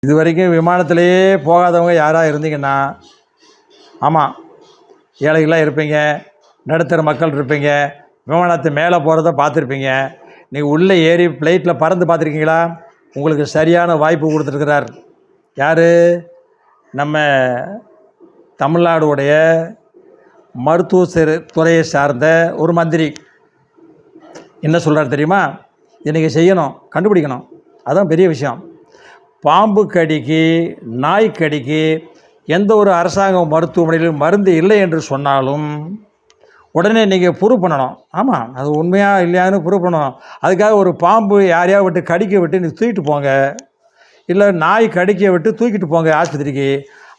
இது வரைக்கும் விமானத்திலேயே போகாதவங்க யாராக இருந்தீங்கன்னா, ஆமாம், ஏழைகளாக இருப்பீங்க, நடுத்தர மக்கள் இருப்பீங்க, விமானத்து மேலே போகிறத பார்த்துருப்பீங்க. நீங்கள் உள்ளே ஏறி ஃப்ளைட்டில் பறந்து பார்த்துருக்கீங்களா? உங்களுக்கு சரியான வாய்ப்பு கொடுத்துருக்கிறார். யார்? நம்ம தமிழ்நாடுடைய மருத்துவ துறையை சார்ந்த ஒரு மந்திரி. என்ன சொல்கிறார் தெரியுமா? இன்றைக்கி செய்யணும், கண்டுபிடிக்கணும். அதுதான் பெரிய விஷயம். பாம்பு கடிக்கு, நாய் கடிக்கு எந்த ஒரு அரசாங்க மருத்துவமனையிலும் மருந்து இல்லை என்று சொன்னாலும் உடனே நீங்கள் ப்ரூவ் பண்ணணும். ஆமாம், அது உண்மையாக இல்லையான்னு ப்ரூவ் பண்ணணும். அதுக்காக ஒரு பாம்பு யாரையாவது விட்டு கடிக்க விட்டு நீங்கள் தூக்கிட்டு போங்க, இல்லை நாய் கடிக்க விட்டு தூக்கிட்டு போங்க ஆஸ்பத்திரிக்கு.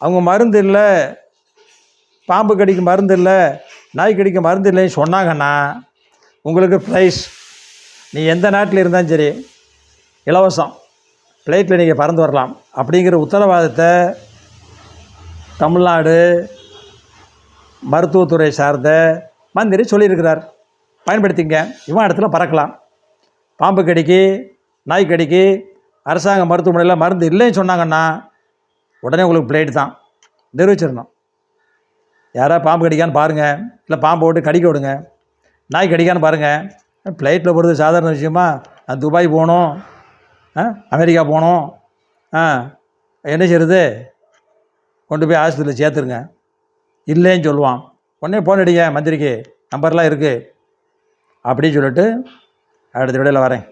அவங்க மருந்து இல்லை, பாம்பு கடிக்க மருந்து இல்லை, நாய் கடிக்க மருந்து இல்லைன்னு சொன்னாங்கன்னா உங்களுக்கு ப்ரைஸ். நீ எந்த நாட்டில் இருந்தாலும் சரி, இலவசம், ஃப்ளைட்டில் நீங்கள் பறந்து வரலாம் அப்படிங்கிற உத்தரவாதத்தை தமிழ்நாடு மருத்துவத்துறை சார்ந்த மந்திரி சொல்லியிருக்கிறார். பயன்படுத்திங்க. விமானத்தில் பறக்கலாம். பாம்பு கடிக்கு, நாய் கடிக்கு அரசாங்க மருத்துவமனையில் மருந்து இல்லைன்னு சொன்னாங்கன்னா உடனே உங்களுக்கு ஃப்ளைட் தான் தெரிவிச்சிடணும். யாராவது பாம்பு கடிக்கான்னு பாருங்கள், இல்லை பாம்பை விட்டு கடிக்க விடுங்க, நாய் கடிக்கான்னு பாருங்கள். ஃப்ளைட்டில் போகிறது சாதாரண விஷயமா? நான் துபாய் போகணும், அமெரிக்கா போகணும், என்ன செய்கிறது? கொண்டு போய் ஆஸ்பத்திரியில் சேர்த்துருங்க. இல்லைன்னு சொல்லுவான். உடனே ஃபோன் அடிங்க மந்திரிக்கு, நம்பர்லாம் இருக்குது அப்படின்னு சொல்லிட்டு அடுத்த விடையில் வரேன்.